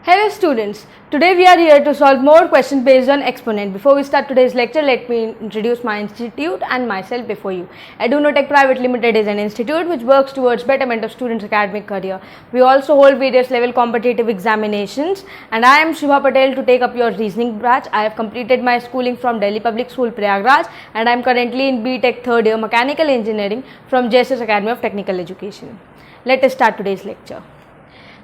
Hello students, today we are here to solve more questions based on Exponent. Before we start today's lecture, let me introduce my institute and myself before you. Eduno Tech Private Limited is an institute which works towards betterment of students' academic career. We also hold various level competitive examinations, and I am Shiva Patel to take up your reasoning batch. I have completed my schooling from Delhi Public School, Prayagraj, and I am currently in B.Tech third year Mechanical Engineering from JSS Academy of Technical Education. Let us start today's lecture.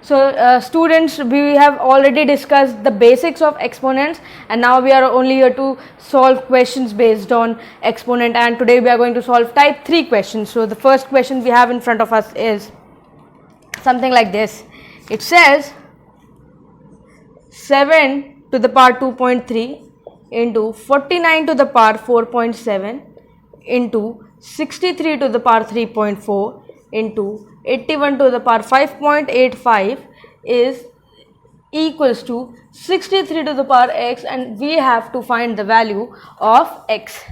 So students, we have already discussed the basics of exponents, and now we are only here to solve questions based on exponent, and today we are going to solve type 3 questions. So the first question we have in front of us is something like this. It says 7 to the power 2.3 into 49 to the power 4.7 into 63 to the power 3.4 into 81 to the power 5.85 is equals to 63 to the power x, and we have to find the value of x.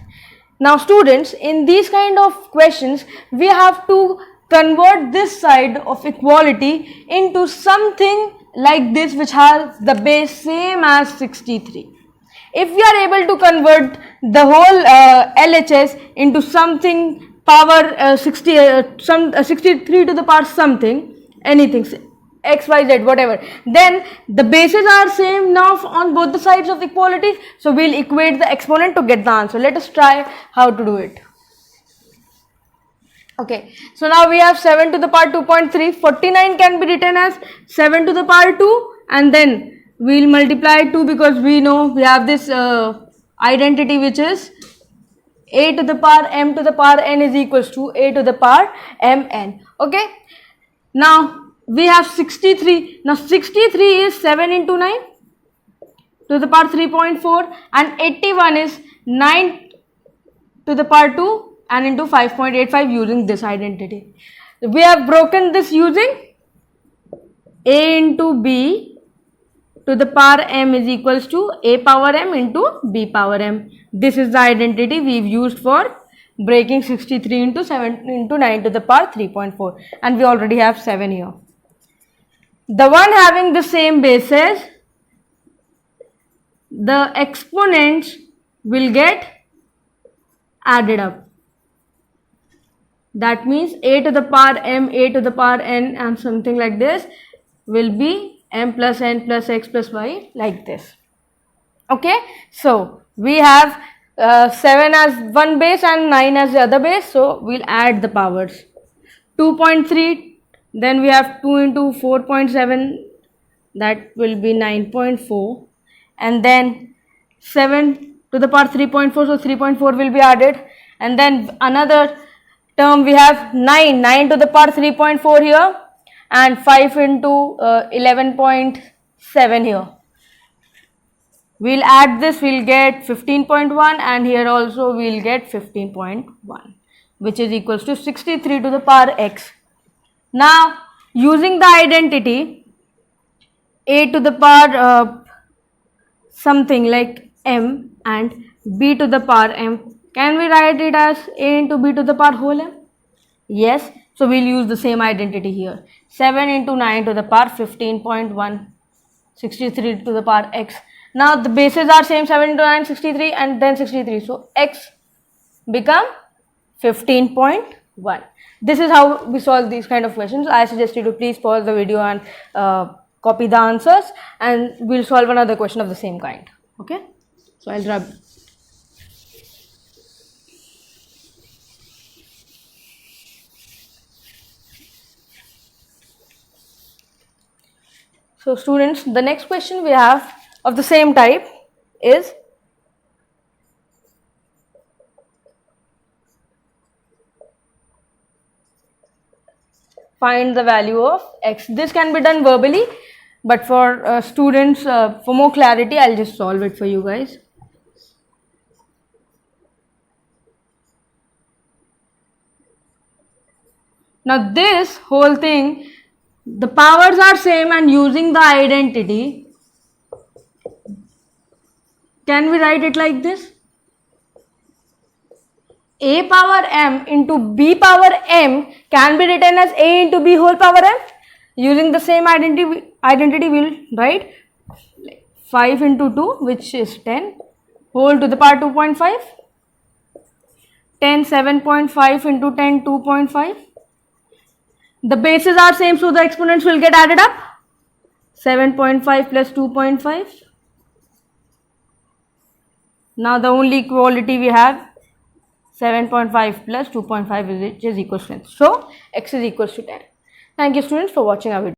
Now students, in these kind of questions we have to convert this side of equality into something like this which has the base same as 63. If we are able to convert the whole LHS into something power 63 to the power something, anything, x, y, z, whatever, then the bases are same now on both the sides of equality, so we'll equate the exponent to get the answer. Let us try how to do it. Okay, so now we have 7 to the power 2.3, 49 can be written as 7 to the power 2, and then we'll multiply 2 because we know we have this identity which is a to the power m to the power n is equals to a to the power mn. Okay, now we have 63. Now 63 is 7 into 9 to the power 3.4, and 81 is 9 to the power 2 and into 5.85 using this identity. We have broken this using a into b to the power m is equals to a power m into b power m. This is the identity we've used for breaking 63 into 7 into 9 to the power 3.4, and we already have 7 here. The one having the same bases, the exponents will get added up. That means a to the power m, a to the power n, and something like this will be m plus n plus x plus y, like this. Okay, so we have 7 as one base and 9 as the other base, so we'll add the powers. 2.3, then we have 2 into 4.7, that will be 9.4, and then 7 to the power 3.4, so 3.4 will be added, and then another term we have 9 to the power 3.4 here, and 5 into 11.7 here. We'll add this, we'll get 15.1, and here also we'll get 15.1, which is equals to 63 to the power x. Now using the identity a to the power something like m and b to the power m, can we write it as a into b to the power whole m? Yes, so we'll use the same identity here. 7 into 9 to the power 15.1, 63 to the power x. Now the bases are same, 7 into 9, 63, and then 63, so x become 15.1. This is how we solve these kind of questions. I suggest you to please pause the video and copy the answers, and we'll solve another question of the same kind. Okay, so I'll rub. So students, the next question we have of the same type is find the value of x. This can be done verbally, but for students, for more clarity, I'll just solve it for you guys. Now this whole thing, the powers are same, and using the identity, can we write it like this? A power m into b power m can be written as a into b whole power m. Using the same identity, identity we will write 5 into 2, which is 10, whole to the power 2.5, 10 7.5 into 10 2.5. The bases are same, so the exponents will get added up. 7.5 plus 2.5. Now the only equality we have 7.5 plus 2.5 which is equals to 10. So x is equals to 10. Thank you students for watching our video.